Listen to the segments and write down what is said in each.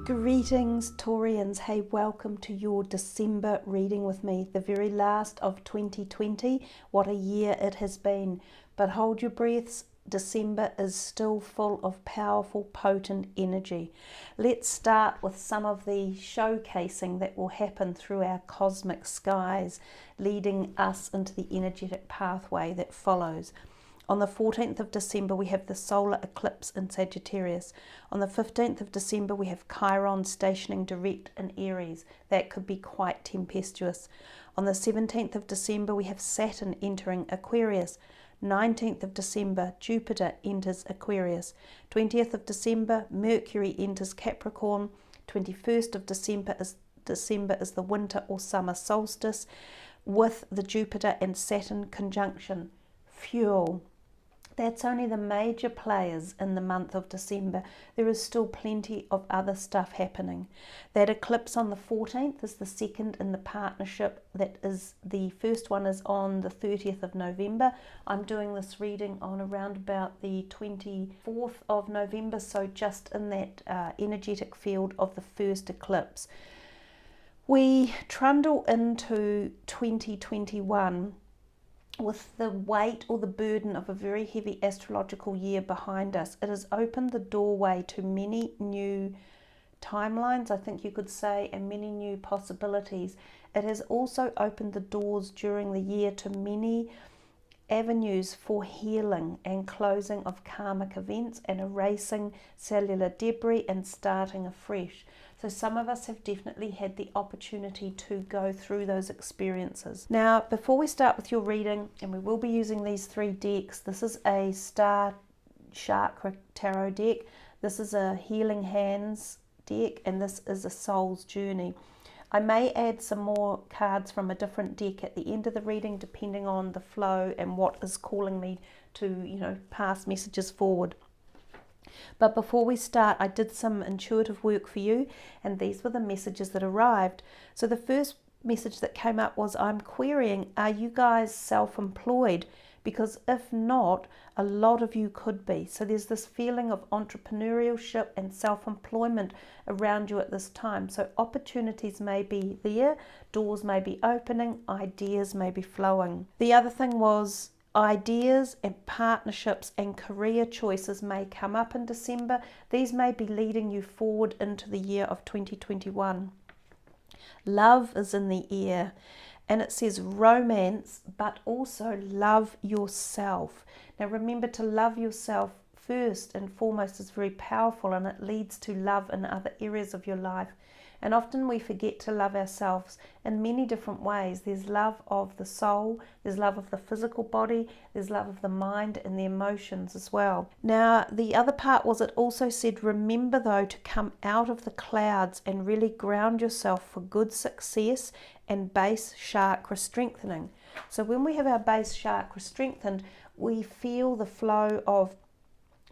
Greetings Taurians, hey, welcome to your December reading with me, the very last of 2020. What a year it has been, but hold your breaths, December is still full of powerful, potent energy. Let's start with some of the showcasing that will happen through our cosmic skies, leading us into the energetic pathway that follows. On the 14th of December, we have the solar eclipse in Sagittarius. On the 15th of December, we have Chiron stationing direct in Aries. That could be quite tempestuous. On the 17th of December, we have Saturn entering Aquarius. 19th of December, Jupiter enters Aquarius. 20th of December, Mercury enters Capricorn. 21st of December is the winter or summer solstice with the Jupiter and Saturn conjunction. Fuel. That's only the major players in the month of December. There is still plenty of other stuff happening. That eclipse on the 14th is the second in the partnership. The first one is on the 30th of November. I'm doing this reading on around about the 24th of November, so just in that energetic field of the first eclipse. We trundle into 2021 with the weight or the burden of a very heavy astrological year behind us. It has opened the doorway to many new timelines, I think you could say, and many new possibilities. It has also opened the doors during the year to many avenues for healing and closing of karmic events and erasing cellular debris and starting afresh. So some of us have definitely had the opportunity to go through those experiences. Now, before we start with your reading, and we will be using these three decks, this is a Star Chakra Tarot deck, this is a Healing Hands deck, and this is a Soul's Journey. I may add some more cards from a different deck at the end of the reading, depending on the flow and what is calling me to, pass messages forward. But before we start, I did some intuitive work for you, and these were the messages that arrived. So the first message that came up was, I'm querying, are you guys self-employed? Because if not, a lot of you could be. So there's this feeling of entrepreneurship and self-employment around you at this time. So opportunities may be there, doors may be opening, ideas may be flowing. The other thing was, ideas and partnerships and career choices may come up in December. These may be leading you forward into the year of 2021. Love is in the air, and it says romance, but also love yourself. Now remember, to love yourself first and foremost is very powerful, and it leads to love in other areas of your life. And often we forget to love ourselves in many different ways. There's love of the soul, there's love of the physical body, there's love of the mind and the emotions as well. Now, the other part was, it also said, remember though to come out of the clouds and really ground yourself for good success and base chakra strengthening. So when we have our base chakra strengthened, we feel the flow of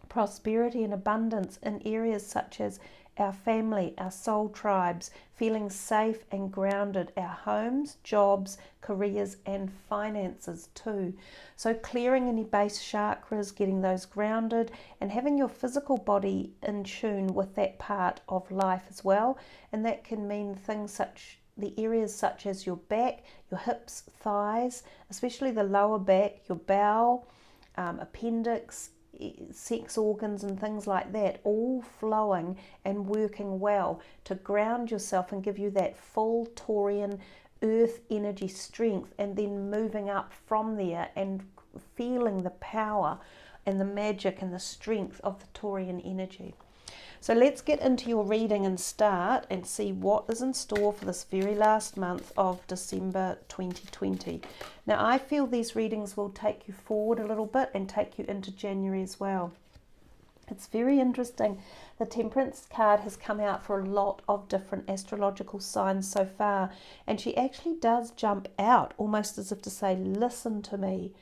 prosperity and abundance in areas such as our family, our soul tribes, feeling safe and grounded, our homes, jobs, careers and finances too. So clearing any base chakras, getting those grounded, and having your physical body in tune with that part of life as well. And that can mean things the areas such as your back, your hips, thighs, especially the lower back, your bowel, appendix, sex organs and things like that, all flowing and working well to ground yourself and give you that full Taurian earth energy strength, and then moving up from there and feeling the power and the magic and the strength of the Taurian energy. So let's get into your reading and start and see what is in store for this very last month of December 2020. Now, I feel these readings will take you forward a little bit and take you into January as well. It's very interesting. The Temperance card has come out for a lot of different astrological signs so far, and she actually does jump out almost as if to say, listen to me.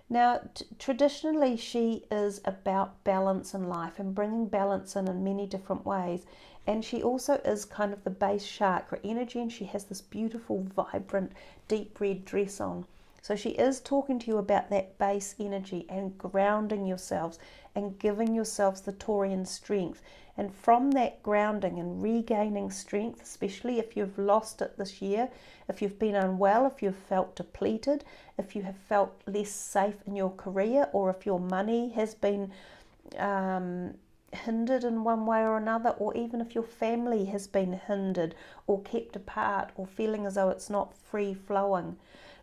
Now, traditionally, she is about balance in life and bringing balance in many different ways. And she also is kind of the base chakra energy, and she has this beautiful, vibrant, deep red dress on. So she is talking to you about that base energy and grounding yourselves and giving yourselves the Taurian strength And from that grounding and regaining strength, especially if you've lost it this year, if you've been unwell, if you've felt depleted, if you have felt less safe in your career, or if your money has been hindered in one way or another, or even if your family has been hindered or kept apart or feeling as though it's not free flowing.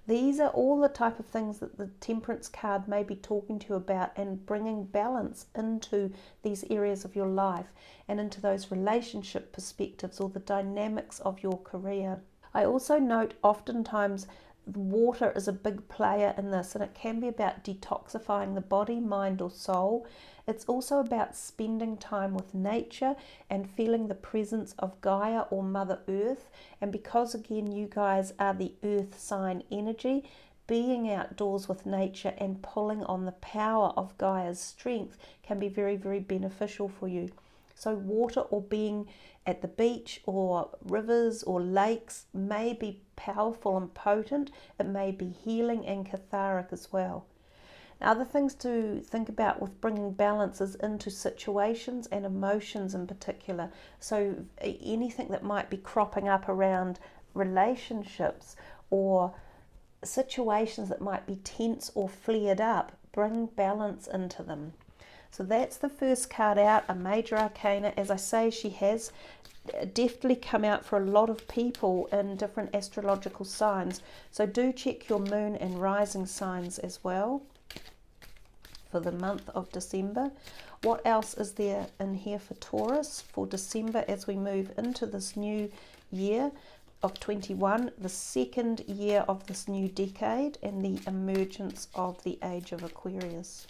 These are all the type of things that the Temperance card may be talking to you about, and bringing balance into these areas of your life and into those relationship perspectives or the dynamics of your career. I also note oftentimes water is a big player in this, and it can be about detoxifying the body, mind or soul. It's also about spending time with nature and feeling the presence of Gaia or Mother Earth. And because again you guys are the earth sign energy, being outdoors with nature and pulling on the power of Gaia's strength can be very, very beneficial for you. So water or being at the beach or rivers or lakes may be powerful and potent. It may be healing and cathartic as well. Now, other things to think about with bringing balance is into situations and emotions in particular. So anything that might be cropping up around relationships or situations that might be tense or flared up, bring balance into them. So that's the first card out, a major arcana. As I say, she has definitely come out for a lot of people in different astrological signs. So do check your moon and rising signs as well for the month of December. What else is there in here for Taurus for December as we move into this new year of 21, the second year of this new decade and the emergence of the age of Aquarius?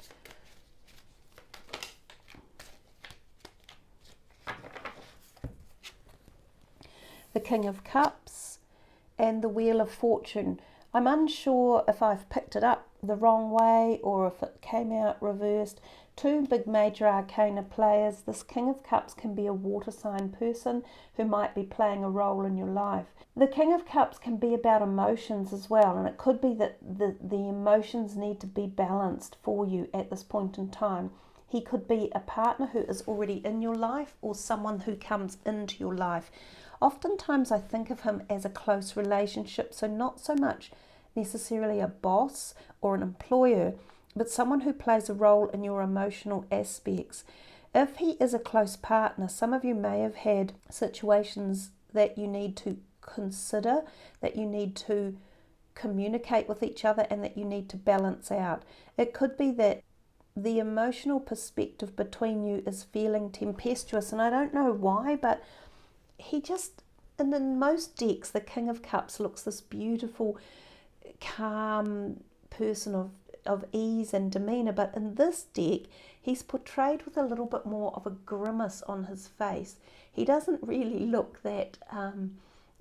The King of Cups and the Wheel of Fortune. I'm unsure if I've picked it up the wrong way or if it came out reversed. Two big major arcana players. This King of Cups can be a water sign person who might be playing a role in your life. The King of Cups can be about emotions as well, and it could be that the emotions need to be balanced for you at this point in time. He could be a partner who is already in your life or someone who comes into your life. Oftentimes I think of him as a close relationship, so not so much necessarily a boss or an employer, but someone who plays a role in your emotional aspects. If he is a close partner, some of you may have had situations that you need to consider, that you need to communicate with each other, and that you need to balance out. It could be that the emotional perspective between you is feeling tempestuous, and I don't know why, but he just, and in most decks, the King of Cups looks this beautiful, calm person of ease and demeanour, but in this deck, he's portrayed with a little bit more of a grimace on his face. He doesn't really look that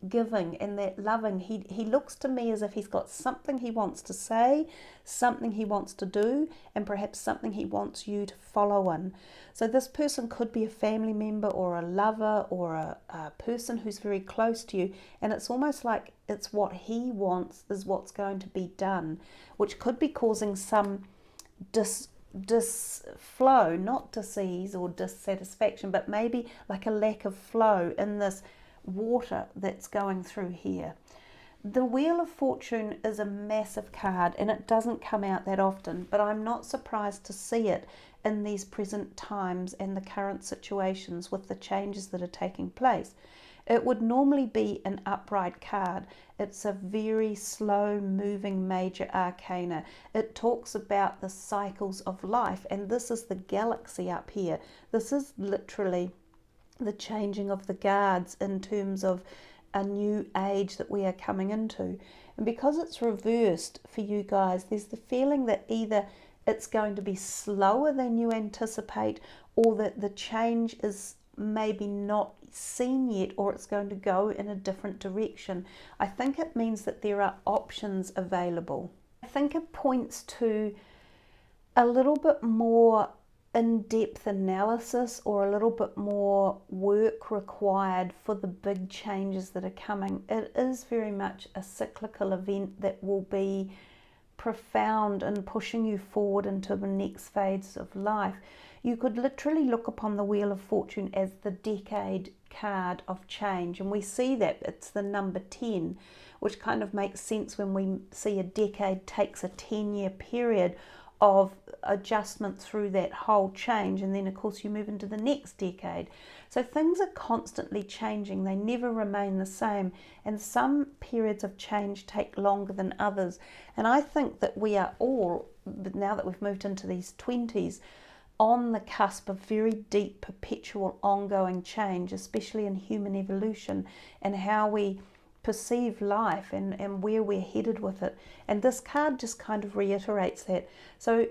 giving and that loving. He looks to me as if he's got something he wants to say, something he wants to do, and perhaps something he wants you to follow in. So this person could be a family member or a lover or a person who's very close to you, and it's almost like it's what he wants is what's going to be done, which could be causing some flow, not disease or dissatisfaction, but maybe like a lack of flow in this water that's going through here. The Wheel of Fortune is a massive card and it doesn't come out that often, but I'm not surprised to see it in these present times and the current situations with the changes that are taking place. It would normally be an upright card. It's a very slow moving major arcana. It talks about the cycles of life, and this is the galaxy up here. This is literally the changing of the guards in terms of a new age that we are coming into. And because it's reversed for you guys, there's the feeling that either it's going to be slower than you anticipate, or that the change is maybe not seen yet, or it's going to go in a different direction. I think it means that there are options available. I think it points to a little bit more in-depth analysis or a little bit more work required for the big changes that are coming. It is very much a cyclical event that will be profound and pushing you forward into the next phase of life. You could literally look upon the Wheel of Fortune as the decade card of change, and we see that it's the number 10, which kind of makes sense when we see a decade takes a 10-year period of adjustment through that whole change, and then of course you move into the next decade. So things are constantly changing, they never remain the same, and some periods of change take longer than others. And I think that we are all, now that we've moved into these 20s, on the cusp of very deep, perpetual, ongoing change, especially in human evolution and how we perceive life and where we're headed with it. And this card just kind of reiterates that. So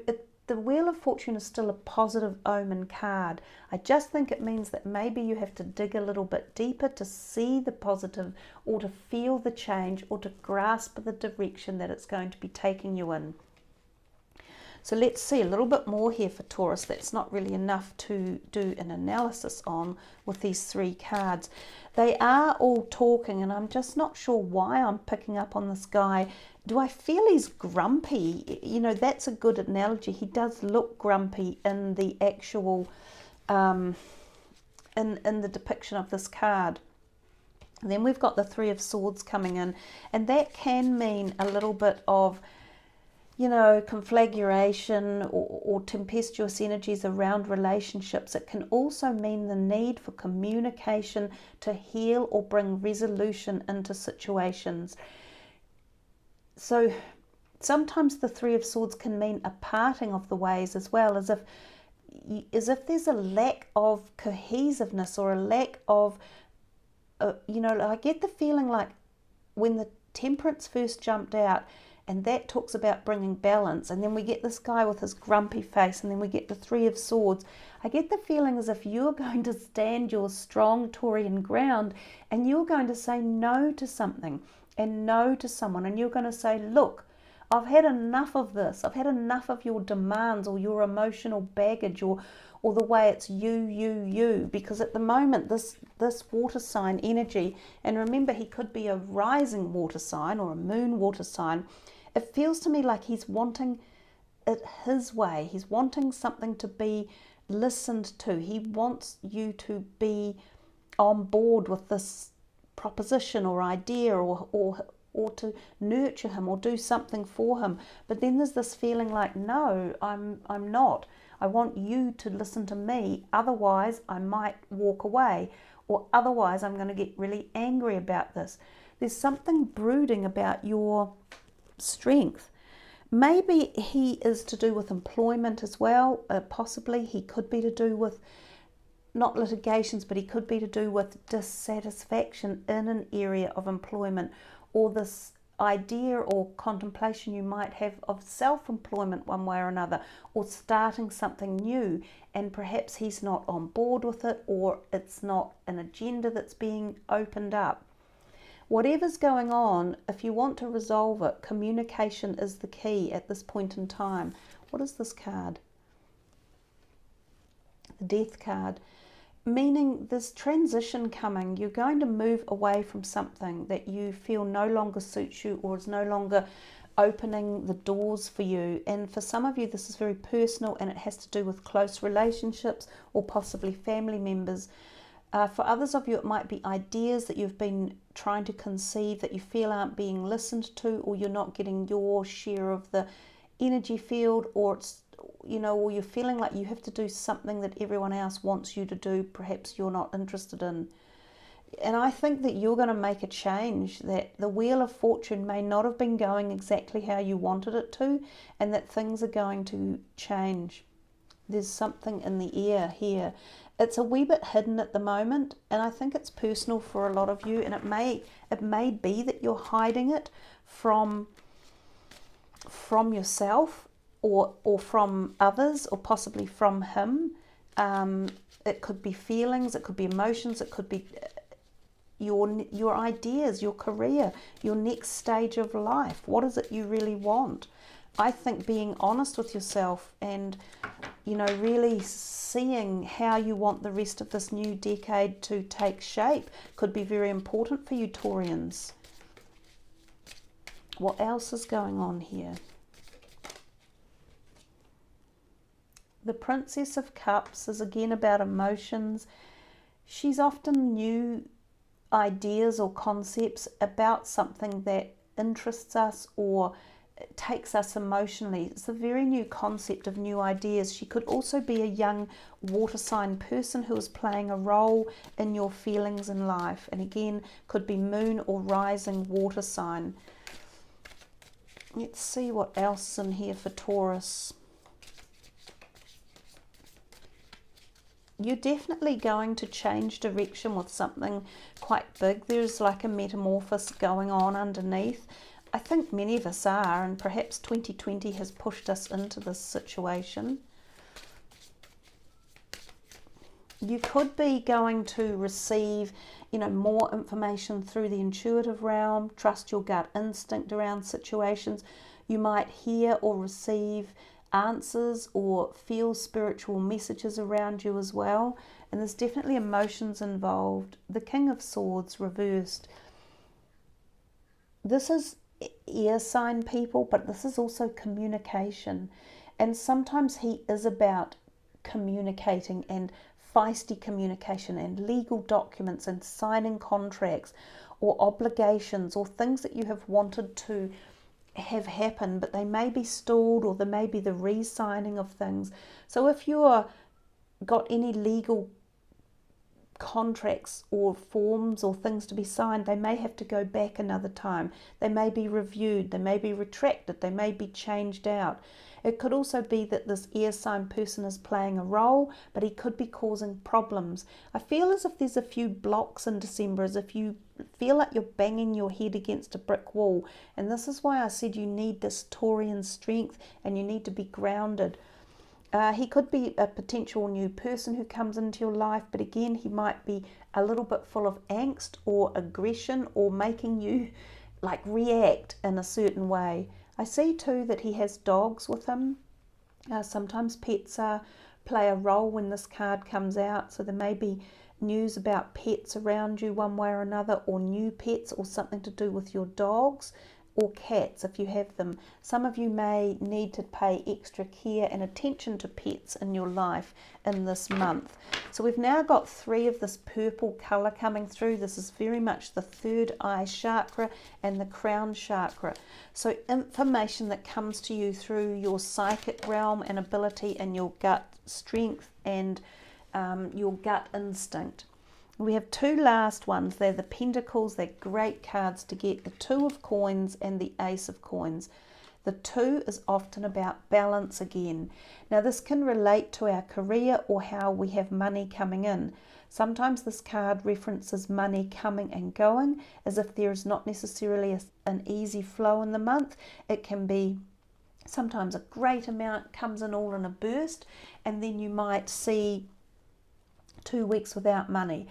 the Wheel of Fortune is still a positive omen card. I just think it means that maybe you have to dig a little bit deeper to see the positive, or to feel the change, or to grasp the direction that it's going to be taking you in. So let's see a little bit more here for Taurus. That's not really enough to do an analysis on with these 3 cards. They are all talking, and I'm just not sure why I'm picking up on this guy. Do I feel he's grumpy? You know, that's a good analogy. He does look grumpy in the actual, in the depiction of this card. And then we've got the 3 of Swords coming in, and that can mean a little bit of, you know, conflagration or tempestuous energies around relationships. It can also mean the need for communication to heal or bring resolution into situations. So sometimes the 3 of Swords can mean a parting of the ways as well, as if there's a lack of cohesiveness or a lack of, you know, I get the feeling like when the Temperance first jumped out, and that talks about bringing balance, and then we get this guy with his grumpy face, and then we get the 3 of Swords. I get the feeling as if you're going to stand your strong Taurian ground, and you're going to say no to something and no to someone, and you're going to say, look, I've had enough of this. I've had enough of your demands or your emotional baggage or the way it's you, because at the moment this water sign energy, and remember he could be a rising water sign or a moon water sign, it feels to me like he's wanting it his way. He's wanting something to be listened to. He wants you to be on board with this proposition or idea, or to nurture him or do something for him. But then there's this feeling like, no, I'm not. I want you to listen to me, otherwise I might walk away, or otherwise I'm going to get really angry about this. There's something brooding about your strength. Maybe he is to do with employment as well, possibly. He could be to do with, not litigations, but he could be to do with dissatisfaction in an area of employment, or this idea or contemplation you might have of self-employment one way or another, or starting something new, and perhaps he's not on board with it, or it's not an agenda that's being opened up. Whatever's going on, if you want to resolve it, communication is the key at this point in time. What is this card? The Death card. Meaning there's transition coming. You're going to move away from something that you feel no longer suits you, or is no longer opening the doors for you. And for some of you this is very personal, and it has to do with close relationships or possibly family members. For others of you it might be ideas that you've been trying to conceive that you feel aren't being listened to, or you're not getting your share of the energy field, or it's, you know, or you're feeling like you have to do something that everyone else wants you to do, perhaps you're not interested in. And I think that you're going to make a change, that the Wheel of Fortune may not have been going exactly how you wanted it to, and that things are going to change. There's something in the air here. It's a wee bit hidden at the moment, and I think it's personal for a lot of you, and it may be that you're hiding it from yourself, or from others, or possibly from him. It could be feelings, it could be emotions, it could be your ideas, your career, your next stage of life. What is it you really want? I think being honest with yourself and, you know, really seeing how you want the rest of this new decade to take shape could be very important for you Taurians. What else is going on here? The Princess of Cups is again about emotions. She's often new ideas or concepts about something that interests us or takes us emotionally. It's a very new concept of new ideas. She could also be a young water sign person who is playing a role in your feelings in life, and again could be moon or rising water sign. Let's see what else is in here for Taurus. You're definitely going to change direction with something quite big. There's like a metamorphosis going on underneath. I think many of us are, and perhaps 2020 has pushed us into this situation. You could be going to receive, more information through the intuitive realm. Trust your gut instinct around situations. You might hear or receive answers or feel spiritual messages around you as well. And there's definitely emotions involved. The King of Swords reversed. This is air sign people, but this is also communication. And sometimes he is about communicating and feisty communication and legal documents and signing contracts or obligations or things that you have wanted to have happen, but they may be stalled, or there may be the re-signing of things. So if you're got any legal contracts or forms or things to be signed, they may have to go back another time. They may be reviewed, they may be retracted, they may be changed out. It could also be that this air sign person is playing a role, but he could be causing problems. I feel as if there's a few blocks in December, as if you feel like you're banging your head against a brick wall. And this is why I said you need this Taurian strength and you need to be grounded. He could be a potential new person who comes into your life, but again, he might be a little bit full of angst or aggression or making you like react in a certain way. I see too that he has dogs with him. Sometimes pets play a role when this card comes out, so there may be news about pets around you one way or another, or new pets, or something to do with your dogs or cats if you have them. Some of you may need to pay extra care and attention to pets in your life in this month. So we've now got 3 of this purple color coming through. This is very much the third eye chakra and the crown chakra. So information that comes to you through your psychic realm and ability and your gut strength and your gut instinct. We have 2 last ones. They're the Pentacles. They're great cards to get. The 2 of Coins and the Ace of Coins. The 2 is often about balance again. Now this can relate to our career or how we have money coming in. Sometimes this card references money coming and going, as if there is not necessarily an easy flow in the month. It can be sometimes a great amount comes in all in a burst, and then you might see 2 weeks without money.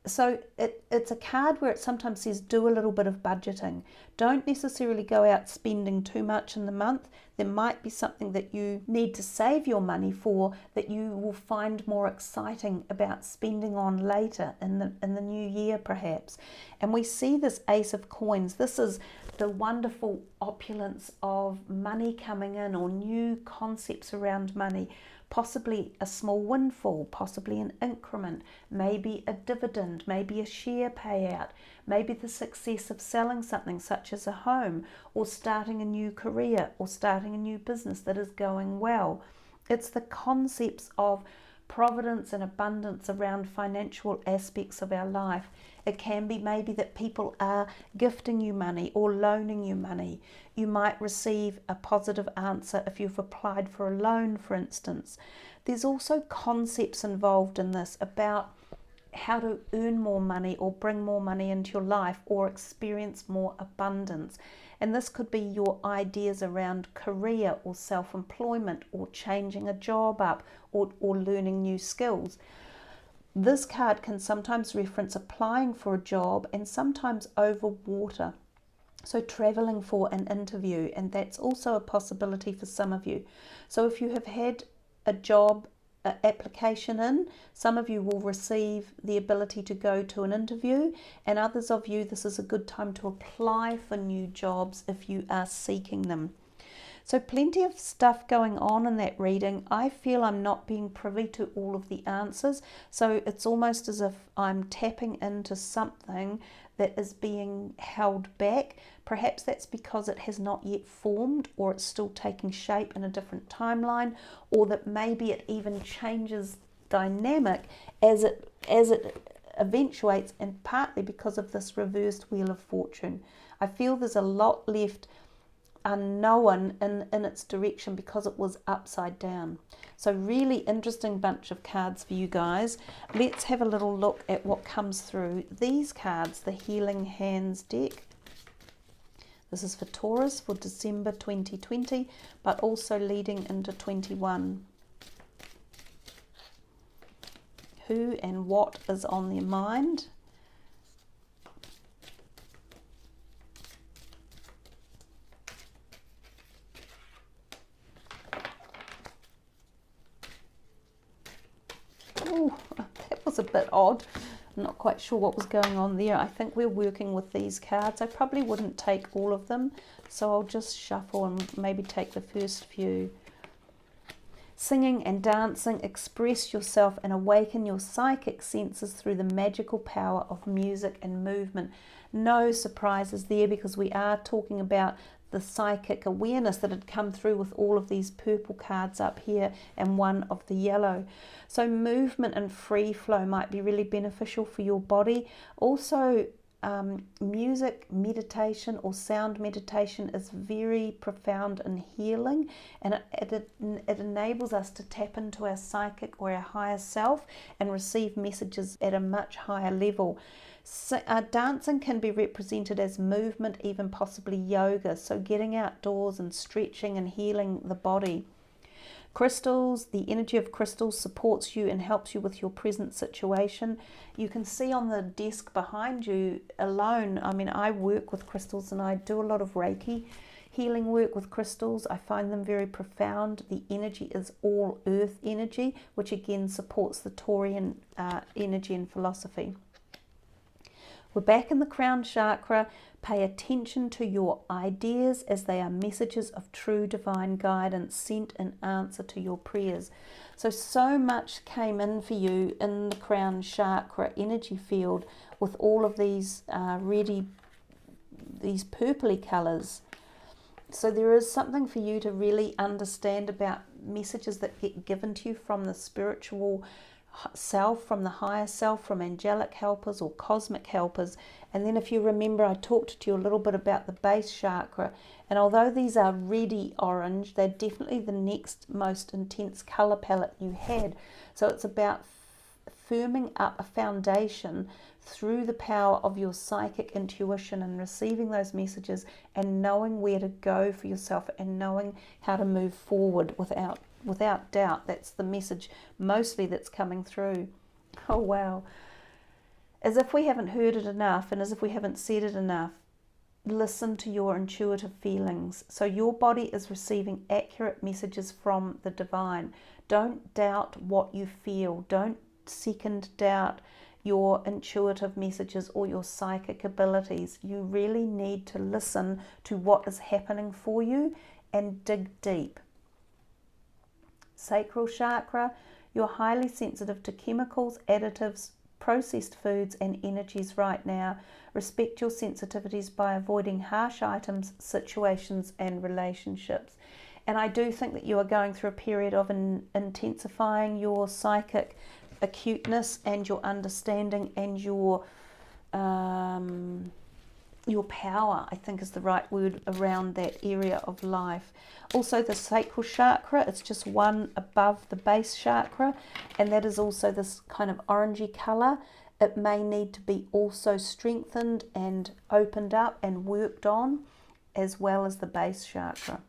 So it's a card where it sometimes says do a little bit of budgeting. Don't necessarily go out spending too much in the month. There might be something that you need to save your money for that you will find more exciting about spending on later in the new year perhaps. And we see this Ace of Coins. This is the wonderful opulence of money coming in, or new concepts around money. Possibly a small windfall, possibly an increment, maybe a dividend, maybe a share payout, maybe the success of selling something such as a home, or starting a new career, or starting a new business that is going well. It's the concepts of providence and abundance around financial aspects of our life. It can be maybe that people are gifting you money or loaning you money. You might receive a positive answer if you've applied for a loan, for instance. There's also concepts involved in this about how to earn more money or bring more money into your life or experience more abundance. And this could be your ideas around career or self-employment or changing a job up or learning new skills. This card can sometimes reference applying for a job and sometimes over water. So traveling for an interview, and that's also a possibility for some of you. So if you have had a job application in, some of you will receive the ability to go to an interview, and others of you, this is a good time to apply for new jobs if you are seeking them. So plenty of stuff going on in that reading. I feel I'm not being privy to all of the answers. So it's almost as if I'm tapping into something that is being held back. Perhaps that's because it has not yet formed, or it's still taking shape in a different timeline, or that maybe it even changes dynamic as it eventuates, and partly because of this reversed Wheel of Fortune. I feel there's a lot left unknown in its direction because it was upside down. So really interesting bunch of cards for you guys. Let's have a little look at what comes through these cards, the Healing Hands deck. This is for Taurus for December 2020, but also leading into 21. Who and what is on their mind? Oh, that was a bit odd. I'm not quite sure what was going on there. I think we're working with these cards. I probably wouldn't take all of them, so I'll just shuffle and maybe take the first few. Singing and dancing, express yourself and awaken your psychic senses through the magical power of music and movement. No surprises there, because we are talking about the psychic awareness that had come through with all of these purple cards up here and one of the yellow. So movement and free flow might be really beneficial for your body. Also, music meditation or sound meditation is very profound and healing, and it enables us to tap into our psychic or our higher self and receive messages at a much higher level. So, dancing can be represented as movement, even possibly yoga, so getting outdoors and stretching and healing the body. Crystals, the energy of crystals supports you and helps you with your present situation. You can see on the desk behind you alone, I mean, I work with crystals and I do a lot of Reiki healing work with crystals. I find them very profound. The energy is all earth energy, which again supports the Taurian energy and philosophy. We're back in the crown chakra. Pay attention to your ideas, as they are messages of true divine guidance sent in answer to your prayers. So much came in for you in the crown chakra energy field with all of these these purpley colours. So there is something for you to really understand about messages that get given to you from the spiritual self, from the higher self, from angelic helpers or cosmic helpers. And then if you remember, I talked to you a little bit about the base chakra, and although these are reddy orange, they're definitely the next most intense color palette you had. So it's about firming up a foundation through the power of your psychic intuition and receiving those messages and knowing where to go for yourself and knowing how to move forward without doubt. That's the message mostly that's coming through. Oh wow. As if we haven't heard it enough, and as if we haven't said it enough, listen to your intuitive feelings. So your body is receiving accurate messages from the divine. Don't doubt what you feel. Don't second doubt your intuitive messages or your psychic abilities. You really need to listen to what is happening for you and dig deep. Sacral chakra, you're highly sensitive to chemicals, additives, processed foods and energies right now. Respect your sensitivities by avoiding harsh items, situations and relationships. And I do think that you are going through a period of intensifying your psychic acuteness and your understanding and your power, I think is the right word, around that area of life. Also the sacral chakra, it's just one above the base chakra, and that is also this kind of orangey colour. It may need to be also strengthened and opened up and worked on, as well as the base chakra.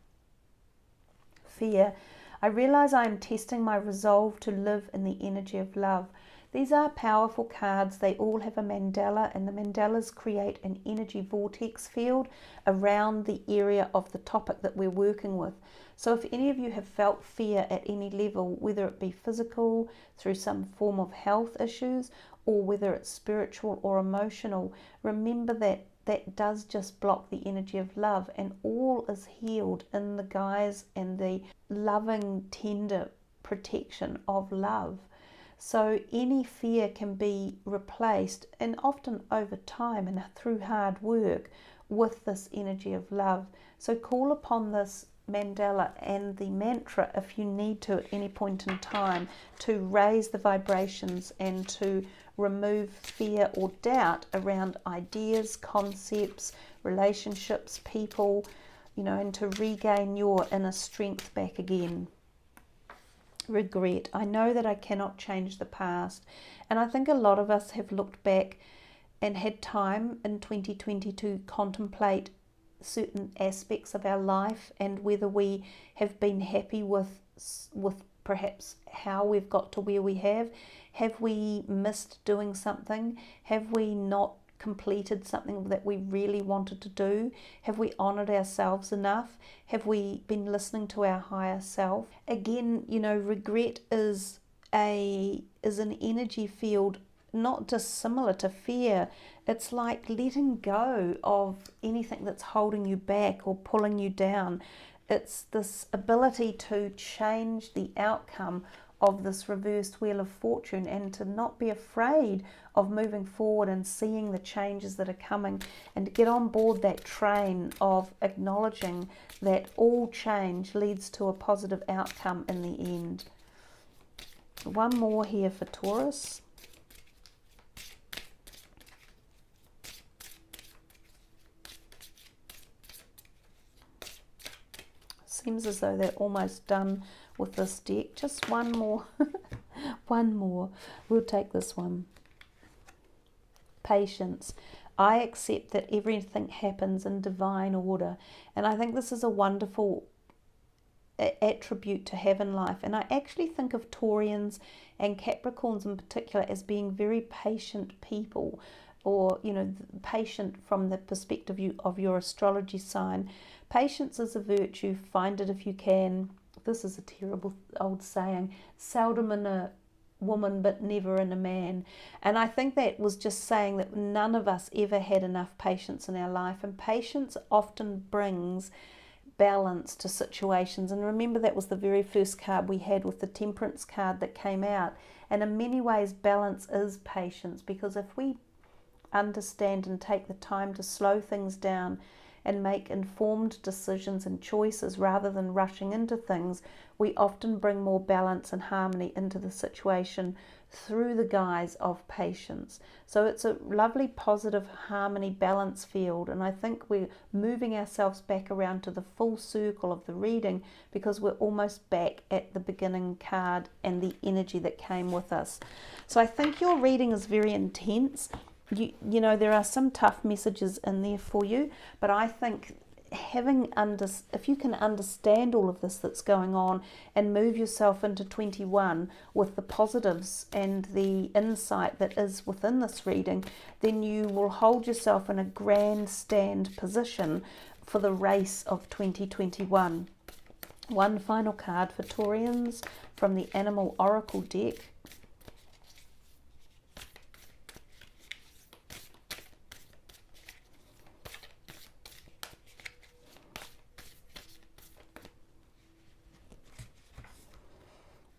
Fear. I realize I am testing my resolve to live in the energy of love. These are powerful cards. They all have a mandala, and the mandalas create an energy vortex field around the area of the topic that we're working with. So if any of you have felt fear at any level, whether it be physical, through some form of health issues, or whether it's spiritual or emotional, remember that that does just block the energy of love, and all is healed in the guise and the loving, tender protection of love. So any fear can be replaced, and often over time and through hard work, with this energy of love. So call upon this mandala and the mantra if you need to at any point in time, to raise the vibrations and to remove fear or doubt around ideas, concepts, relationships, people, and to regain your inner strength back again. Regret. I know that I cannot change the past, and I think a lot of us have looked back and had time in 2020 to contemplate certain aspects of our life and whether we have been happy with perhaps how we've got to where we have. Have we missed doing something? Have we not completed something that we really wanted to do? Have we honoured ourselves enough? Have we been listening to our higher self? Again, regret is an energy field not dissimilar to fear. It's like letting go of anything that's holding you back or pulling you down. It's this ability to change the outcome of this reversed wheel of fortune, and to not be afraid of moving forward and seeing the changes that are coming, and to get on board that train of acknowledging that all change leads to a positive outcome in the end. One more here for Taurus. Seems as though they're almost done with this deck. Just one more. One more. We'll take this one. Patience. I accept that everything happens in divine order. And I think this is a wonderful attribute to have in life. And I actually think of Taurians and Capricorns in particular as being very patient people, or patient from the perspective of your astrology sign. Patience is a virtue. Find it if you can. This is a terrible old saying, seldom in a woman but never in a man. And I think that was just saying that none of us ever had enough patience in our life, and patience often brings balance to situations. And remember, that was the very first card we had with the Temperance card that came out. And in many ways, balance is patience, because if we understand and take the time to slow things down and make informed decisions and choices rather than rushing into things, we often bring more balance and harmony into the situation through the guise of patience. So it's a lovely, positive, harmony, balance field, and I think we're moving ourselves back around to the full circle of the reading, because we're almost back at the beginning card and the energy that came with us. So I think your reading is very intense. You know, there are some tough messages in there for you, but I think if you can understand all of this that's going on and move yourself into 21 with the positives and the insight that is within this reading, then you will hold yourself in a grandstand position for the race of 2021. One final card for Taurians from the Animal Oracle deck.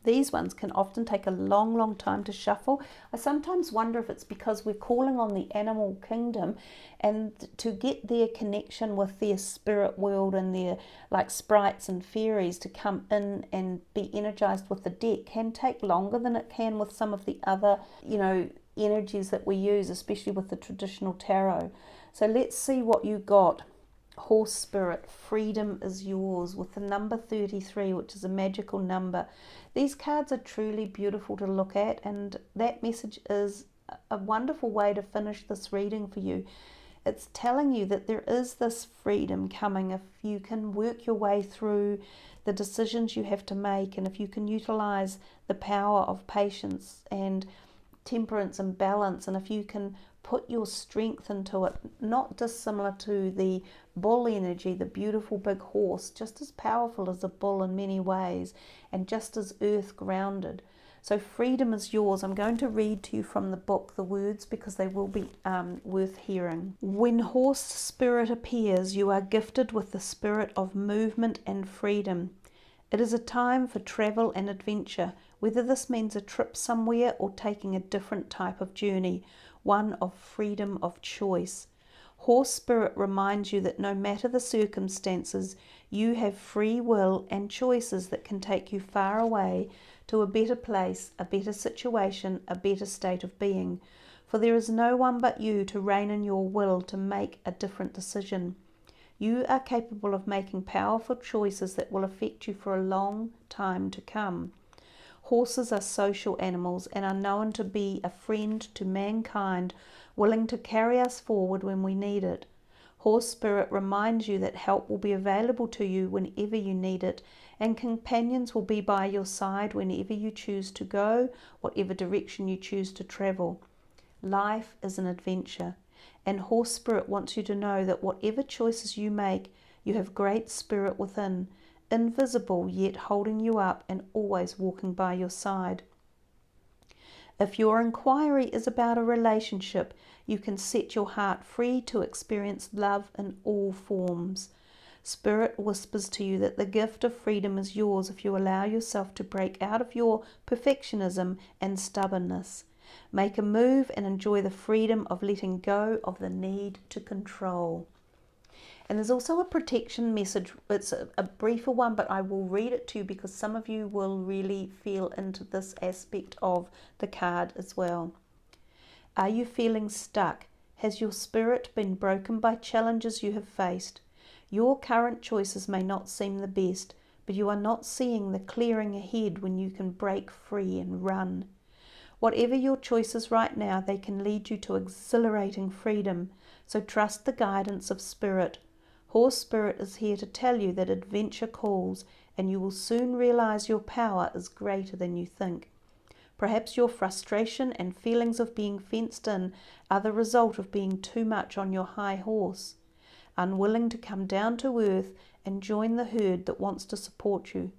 These ones can often take a long time to shuffle. I sometimes wonder if it's because we're calling on the animal kingdom, and to get their connection with their spirit world and their like sprites and fairies to come in and be energized with the deck can take longer than it can with some of the other, energies that we use, especially with the traditional tarot. So let's see what you got. Horse spirit, freedom is yours, with the number 33, which is a magical number. These cards are truly beautiful to look at, and that message is a wonderful way to finish this reading for you. It's telling you that there is this freedom coming if you can work your way through the decisions you have to make, and if you can utilize the power of patience and temperance and balance, and if you can put your strength into it, not dissimilar to the bull energy, the beautiful big horse, just as powerful as a bull in many ways, and just as earth grounded. So freedom is yours. I'm going to read to you from the book the words because they will be worth hearing. When horse spirit appears, you are gifted with the spirit of movement and freedom. It is a time for travel and adventure, whether this means a trip somewhere or taking a different type of journey, one of freedom of choice. Horse spirit reminds you that no matter the circumstances, you have free will and choices that can take you far away to a better place, a better situation, a better state of being. For there is no one but you to rein in your will to make a different decision. You are capable of making powerful choices that will affect you for a long time to come. Horses are social animals and are known to be a friend to mankind, willing to carry us forward when we need it. Horse spirit reminds you that help will be available to you whenever you need it, and companions will be by your side whenever you choose to go, whatever direction you choose to travel. Life is an adventure, and horse spirit wants you to know that whatever choices you make, you have great spirit within, invisible yet holding you up and always walking by your side. If your inquiry is about a relationship, you can set your heart free to experience love in all forms. Spirit whispers to you that the gift of freedom is yours if you allow yourself to break out of your perfectionism and stubbornness. Make a move and enjoy the freedom of letting go of the need to control. And there's also a protection message. It's a briefer one, but I will read it to you because some of you will really feel into this aspect of the card as well. Are you feeling stuck? Has your spirit been broken by challenges you have faced? Your current choices may not seem the best, but you are not seeing the clearing ahead when you can break free and run. Whatever your choices right now, they can lead you to exhilarating freedom, so trust the guidance of Spirit. Horse Spirit is here to tell you that adventure calls, and you will soon realize your power is greater than you think. Perhaps your frustration and feelings of being fenced in are the result of being too much on your high horse, unwilling to come down to earth and join the herd that wants to support you.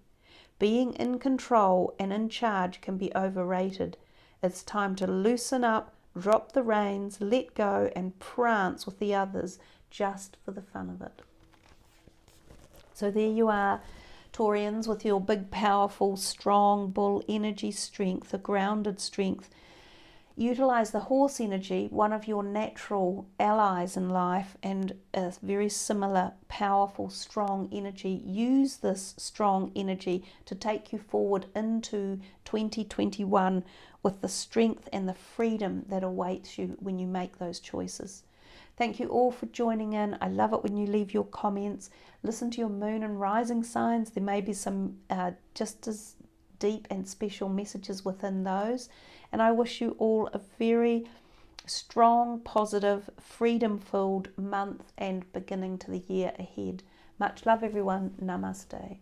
Being in control and in charge can be overrated. It's time to loosen up, drop the reins, let go, and prance with the others just for the fun of it. So there you are, Taurians, with your big, powerful, strong bull energy strength, a grounded strength. Utilize the horse energy, one of your natural allies in life, and a very similar, powerful, strong energy. Use this strong energy to take you forward into 2021 with the strength and the freedom that awaits you when you make those choices. Thank you all for joining in. I love it when you leave your comments. Listen to your moon and rising signs. There may be some just as deep and special messages within those. And I wish you all a very strong, positive, freedom-filled month and beginning to the year ahead. Much love, everyone. Namaste.